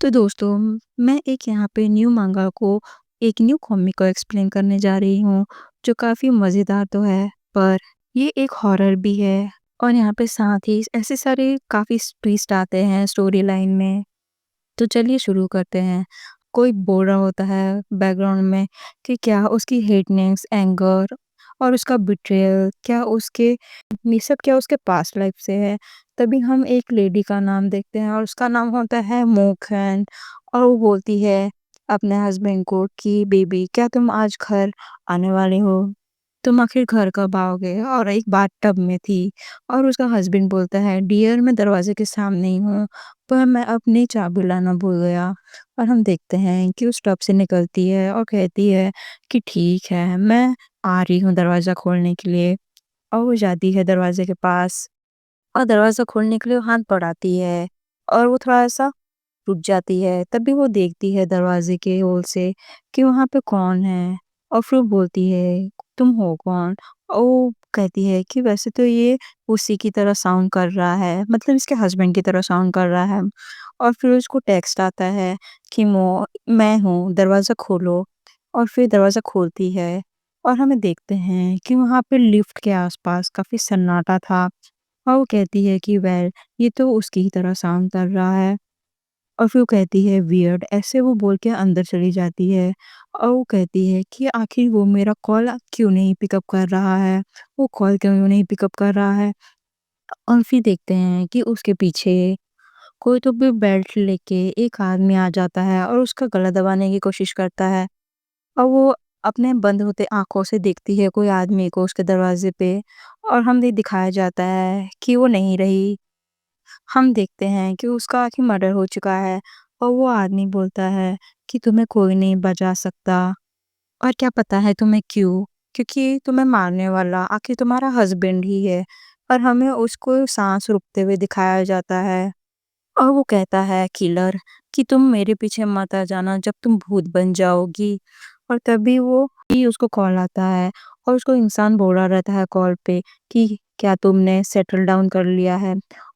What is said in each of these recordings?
तो दोस्तों, मैं एक यहाँ पे न्यू मांगा को एक न्यू कॉमिक को एक्सप्लेन करने जा रही हूँ, जो काफ़ी मज़ेदार तो है, पर ये एक हॉरर भी है और यहाँ पे साथ ही ऐसे सारे काफ़ी ट्विस्ट आते हैं स्टोरी लाइन में। तो चलिए शुरू करते हैं। कोई बोल रहा होता है बैकग्राउंड में कि क्या उसकी हेटनेस, एंगर और उसका बिट्रेयल क्या उसके पास्ट लाइफ से है। तभी हम एक लेडी का नाम देखते हैं और उसका नाम होता है मोखन और वो बोलती है अपने हस्बैंड को कि बेबी क्या तुम आज घर आने वाले हो? तुम आखिर घर कब आओगे? और एक बाथटब में थी और उसका हस्बैंड बोलता है डियर मैं दरवाजे के सामने ही हूँ, पर मैं अपनी चाबी लाना भूल गया। और हम देखते हैं कि उस टब से निकलती है और कहती है कि ठीक है, मैं आ रही हूँ दरवाज़ा खोलने के लिए। और वो जाती है दरवाजे के पास और दरवाज़ा खोलने के लिए वो हाथ बढ़ाती है और वो थोड़ा-सा रुक जाती है। तभी वो देखती है दरवाज़े के होल से कि वहाँ पे कौन है और फिर वो बोलती है, "तुम हो कौन?" और वो कहती है कि वैसे तो ये उसी की तरह साउंड कर रहा है, मतलब इसके हस्बैंड की तरह साउंड कर रहा है। और फिर उसको टेक्स्ट आता है कि मैं हूँ, दरवाज़ा खोलो। और फिर दरवाज़ा खोलती है और हमें देखते हैं कि वहाँ पे लिफ्ट के आस-पास काफ़ी सन्नाटा था और वो कहती है कि वेल ये तो उसकी ही तरह साउंड कर रहा है। और फिर वो कहती है वियर्ड, ऐसे वो बोल के अंदर चली जाती है और वो कहती है कि आखिर वो मेरा कॉल क्यों नहीं पिकअप कर रहा है, वो कॉल क्यों नहीं पिकअप कर रहा है। और फिर देखते हैं कि उसके पीछे कोई तो भी बेल्ट लेके एक आदमी आ जाता है और उसका गला दबाने की कोशिश करता है और वो अपने बंद होते आंखों से देखती है कोई आदमी को उसके दरवाजे पे और हमें दिखाया जाता है कि वो नहीं रही। हम देखते हैं कि उसका आखिर मर्डर हो चुका है और वो आदमी बोलता है कि तुम्हें कोई नहीं बचा सकता और क्या पता है तुम्हें क्यों? क्योंकि तुम्हें मारने वाला आखिर तुम्हारा हस्बैंड ही है। और हमें उसको साँस रोकते हुए दिखाया जाता है और वो कहता है किलर कि तुम मेरे पीछे मत आ जाना जब तुम भूत बन जाओगी। और तभी वो ही उसको कॉल आता है और उसको इंसान बोल रहा रहता है कॉल पे कि क्या तुमने सेटल डाउन कर लिया है?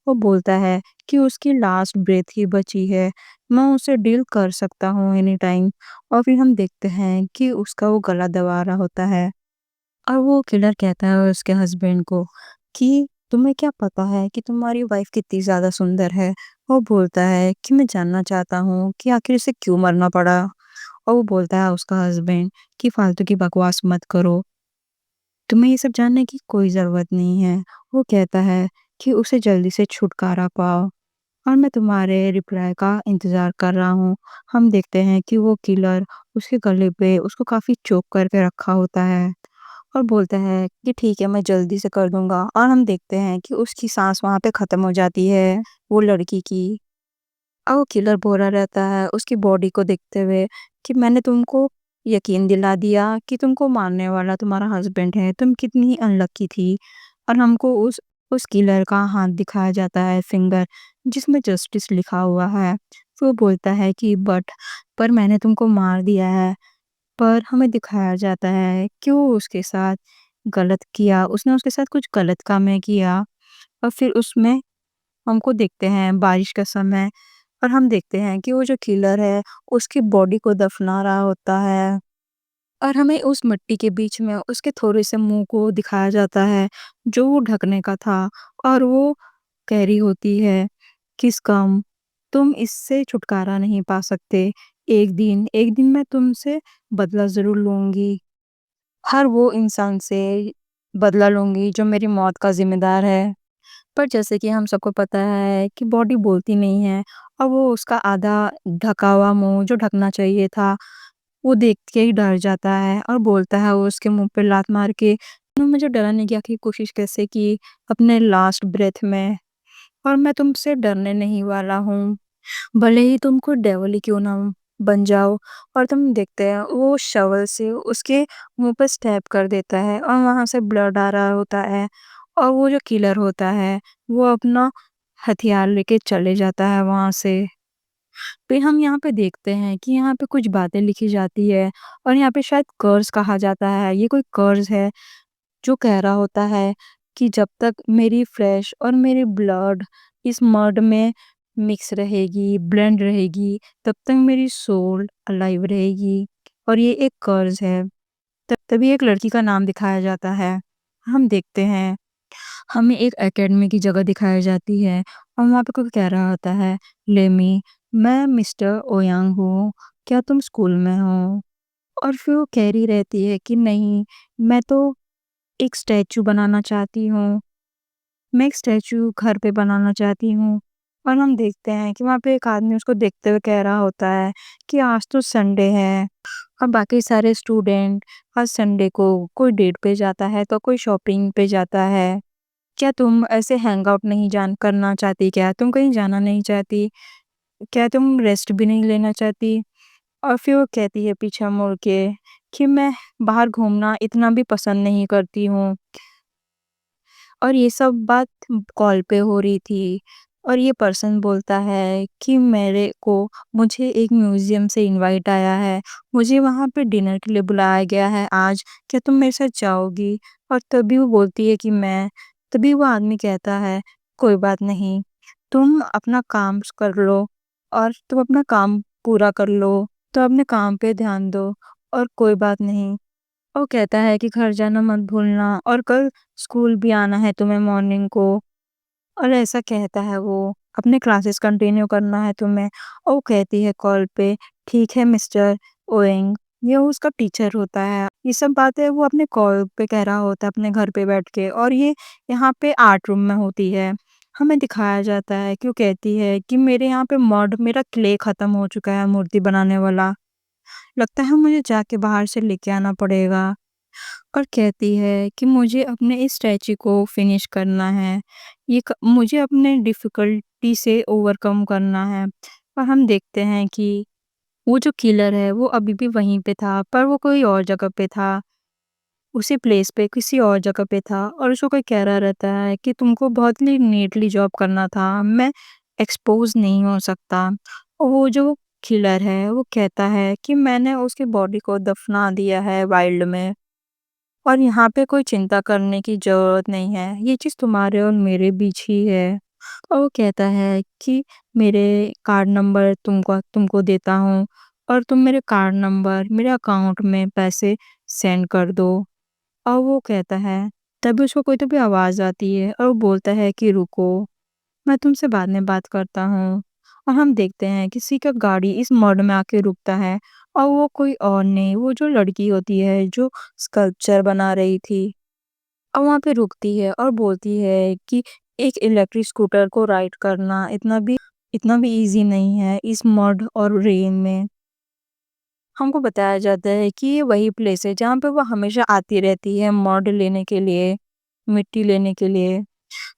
वो बोलता है कि उसकी लास्ट ब्रेथ ही बची है, मैं उसे डील कर सकता हूँ एनी टाइम। और फिर हम देखते हैं कि उसका वो गला दबा रहा होता है और वो किलर कहता है उसके हस्बैंड को कि तुम्हें क्या पता है कि तुम्हारी वाइफ कितनी ज़्यादा सुंदर है? वो बोलता है कि मैं जानना चाहता हूँ कि आखिर इसे क्यों मरना पड़ा? और वो बोलता है उसका हस्बैंड कि फालतू की बकवास मत करो, तुम्हें ये सब जानने की कोई ज़रूरत नहीं है। वो कहता है कि उसे जल्दी से छुटकारा पाओ और मैं तुम्हारे रिप्लाई का इंतज़ार कर रहा हूँ। हम देखते हैं कि वो किलर उसके गले पे उसको काफ़ी चोक करके रखा होता है और बोलता है कि ठीक है मैं जल्दी से कर दूँगा। और हम देखते हैं कि उसकी साँस वहाँ पे ख़त्म हो जाती है, वो लड़की की। और वो किलर बोल रहा रहता है उसकी बॉडी को देखते हुए कि मैंने तुमको यकीन दिला दिया कि तुमको मारने वाला तुम्हारा हस्बैंड है, तुम कितनी अनलकी थी। और हमको उस किलर का हाथ दिखाया जाता है, फिंगर जिसमें जस्टिस लिखा हुआ है। फिर वो बोलता है कि पर मैंने तुमको मार दिया है। पर हमें दिखाया जाता है कि वो उसके साथ गलत किया, उसने उसके साथ कुछ गलत कामें किया। और फिर उसमें हमको देखते हैं बारिश का समय और हम देखते हैं कि वो जो किलर है उसकी बॉडी को दफना रहा होता है और हमें उस मिट्टी के बीच में उसके थोड़े से मुंह को दिखाया जाता है जो वो ढकने का था। और वो कह रही होती है किस कम तुम इससे छुटकारा नहीं पा सकते, एक दिन मैं तुमसे बदला जरूर लूंगी, हर वो इंसान से बदला लूंगी जो मेरी मौत का जिम्मेदार है। पर जैसे कि हम सबको पता है कि बॉडी बोलती नहीं है और वो उसका आधा ढका हुआ मुँह जो ढकना चाहिए था, वो देख के ही डर जाता है और बोलता है वो उसके मुँह पे लात मार के, "तूने मुझे डराने की कोशिश कैसे की अपने लास्ट ब्रेथ में? और मैं तुमसे डरने नहीं वाला हूँ, भले ही तुम कोई डेविल ही क्यों ना बन जाओ।" और तुम देखते हैं वो शवल से उसके मुँह पे स्टैब कर देता है और वहाँ से ब्लड आ रहा होता है और वो जो किलर होता है, वो अपना हथियार लेके चले जाता है वहाँ से। फिर हम यहाँ पे देखते हैं कि यहाँ पे कुछ बातें लिखी जाती है और यहाँ पे शायद कर्स कहा जाता है। ये कोई कर्स है जो कह रहा होता है कि जब तक मेरी फ्लेश और मेरी ब्लड इस मर्ड में मिक्स रहेगी, ब्लेंड रहेगी, तब तक मेरी सोल अलाइव रहेगी और ये एक कर्ज़ है। तभी एक लड़की का नाम दिखाया जाता है। हम देखते हैं, हमें एक एकेडमी की जगह दिखाई जाती है और वहाँ पे कोई कह रहा होता है, "लेमी, मैं मिस्टर ओयांग हूँ, क्या तुम स्कूल में हो?" और फिर वो कह रही रहती है कि नहीं, मैं तो एक स्टैच्यू बनाना चाहती हूँ। मैं एक स्टैच्यू घर पे बनाना चाहती हूँ। और हम देखते हैं कि वहाँ पे एक आदमी उसको देखते हुए कह रहा होता है कि आज तो संडे है और बाकी सारे स्टूडेंट हर संडे को कोई डेट पे जाता है तो कोई शॉपिंग पे जाता है। क्या तुम ऐसे हैंग आउट नहीं जान करना चाहती क्या? तुम कहीं जाना नहीं चाहती? क्या तुम रेस्ट भी नहीं लेना चाहती? और फिर वो कहती है पीछे मुड़ के कि मैं बाहर घूमना इतना भी पसंद नहीं करती हूँ। और ये सब बात कॉल पे हो रही थी और ये पर्सन बोलता है कि मुझे एक म्यूज़ियम से इनवाइट आया है। मुझे वहाँ पे डिनर के लिए बुलाया गया है आज, क्या तुम मेरे साथ जाओगी? और तभी वो बोलती है कि तभी वो आदमी कहता है, कोई बात नहीं, तुम अपना काम कर लो और तुम अपना काम पूरा कर लो, तो अपने काम पे ध्यान दो और कोई बात नहीं। वो कहता है कि घर जाना मत भूलना और कल स्कूल भी आना है तुम्हें मॉर्निंग को। और ऐसा कहता है वो, अपने क्लासेस कंटिन्यू करना है तुम्हें। और वो कहती है कॉल पे, ठीक है मिस्टर ओएंग। ये उसका टीचर होता है। ये सब बातें वो अपने कॉल पे कह रहा होता है अपने घर पे बैठ के और ये यहाँ पे आर्ट रूम में होती है। हमें दिखाया जाता है कि वो कहती है कि मेरे यहाँ पे मेरा क्ले खत्म हो चुका है मूर्ति बनाने वाला। लगता है मुझे जाके बाहर से लेके आना पड़ेगा। और कहती है कि मुझे अपने इस स्टैच्यू को फिनिश करना है। मुझे अपने डिफ़िकल्टी से ओवरकम करना है। और हम देखते हैं कि वो जो किलर है वो अभी भी वहीं पे था पर वो कोई और जगह पे था। उसी प्लेस पे किसी और जगह पे था और उसको कोई कह रहा रहता है कि तुमको बहुत ही नीटली जॉब करना था, मैं एक्सपोज़ नहीं हो सकता। और वो जो किलर है वो कहता है कि मैंने उसकी बॉडी को दफ़ना दिया है वाइल्ड में। और यहाँ पे कोई चिंता करने की ज़रूरत नहीं है, ये चीज़ तुम्हारे और मेरे बीच ही है। और वो कहता है कि मेरे कार्ड नंबर तुमको देता हूँ और तुम मेरे कार्ड नंबर मेरे अकाउंट में पैसे सेंड कर दो। और वो कहता है, तभी उसको कोई तो भी आवाज़ आती है और वो बोलता है कि रुको, मैं तुमसे बाद में बात करता हूँ। और हम देखते हैं किसी का गाड़ी इस मोड़ में आके रुकता है और वो कोई और नहीं, वो जो लड़की होती है जो स्कल्पचर बना रही थी और वहाँ पे रुकती है और बोलती है कि एक इलेक्ट्रिक स्कूटर को राइड करना इतना भी ईज़ी नहीं है इस मड और रेन में। हमको बताया जाता है कि ये वही प्लेस है जहाँ पे वो हमेशा आती रहती है मड लेने के लिए, मिट्टी लेने के लिए।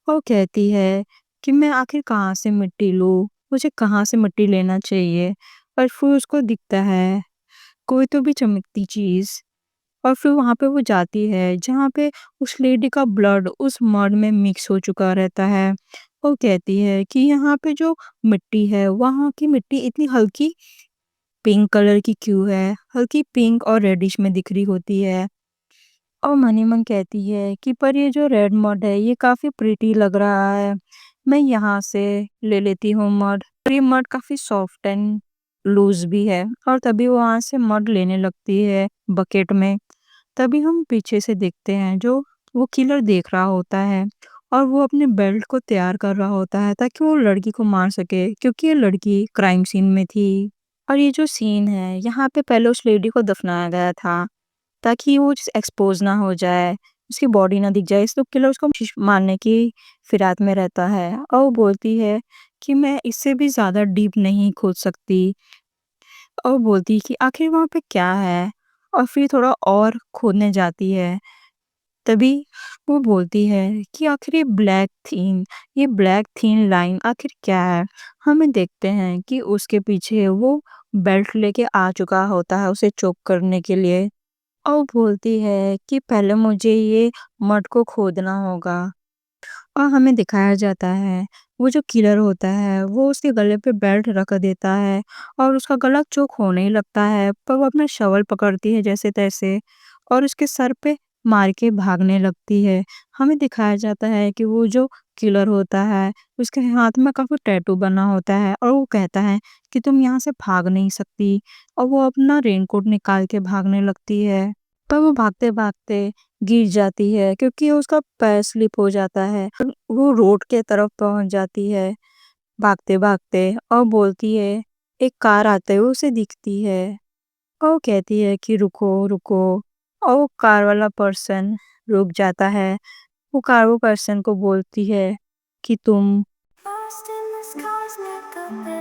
वो कहती है कि मैं आखिर कहाँ से मिट्टी लूँ? मुझे कहाँ से मिट्टी लेना चाहिए? और फिर उसको दिखता है कोई तो भी चमकती चीज़ और फिर वहाँ पे वो जाती है जहाँ पे उस लेडी का ब्लड उस मड में मिक्स हो चुका रहता है। वो कहती है कि यहाँ पे जो मिट्टी है, वहाँ की मिट्टी इतनी हल्की पिंक कलर की क्यों है? हल्की पिंक और रेडिश में दिख रही होती है। और मन ही मन कहती है कि पर ये जो रेड मड है ये काफ़ी प्रिटी लग रहा है। मैं यहाँ से ले लेती हूँ मड। और ये मड काफ़ी सॉफ्ट एंड लूज़ भी है और तभी वो वहाँ से मड लेने लगती है बकेट में। तभी हम पीछे से देखते हैं जो वो किलर देख रहा होता है और वो अपने बेल्ट को तैयार कर रहा होता है ताकि वो लड़की को मार सके क्योंकि ये लड़की क्राइम सीन में थी। और ये जो सीन है यहाँ पे पहले उस लेडी को दफनाया गया था ताकि वो एक्सपोज़ ना हो जाए, उसकी बॉडी ना दिख जाए, इसलिए किलर उसको मारने की फिराक में रहता है और वो बोलती है कि मैं इससे भी ज़्यादा डीप नहीं खोद सकती और बोलती है कि आखिर वहाँ पे क्या है? और फिर थोड़ा और खोदने जाती है, तभी वो बोलती है कि आखिर ये ब्लैक थिन लाइन आखिर क्या है? हमें देखते हैं कि उसके पीछे वो बेल्ट लेके आ चुका होता है उसे चोक करने के लिए। और बोलती है कि पहले मुझे ये मड को खोदना होगा और हमें दिखाया जाता है वो जो किलर होता है वो उसके गले पे बेल्ट रख देता है और उसका गला चोक होने ही लगता है पर वो अपना शवल पकड़ती है जैसे तैसे और उसके सर पे मार के भागने लगती है। हमें दिखाया जाता है कि वो जो किलर होता है, उसके हाथ में काफ़ी टैटू बना होता है और वो कहता है कि तुम यहाँ से भाग नहीं सकती, और वो अपना रेनकोट निकाल के भागने लगती है। पर वो भागते-भागते गिर जाती है क्योंकि उसका पैर स्लिप हो जाता है। वो रोड के तरफ पहुँच जाती है भागते-भागते और बोलती है, एक कार आते हुए उसे दिखती है और वो कहती है कि रुको, रुको, और वो कार वाला पर्सन रुक जाता है। वो कार वो पर्सन को बोलती है कि तुम Lost in this cosmic abyss.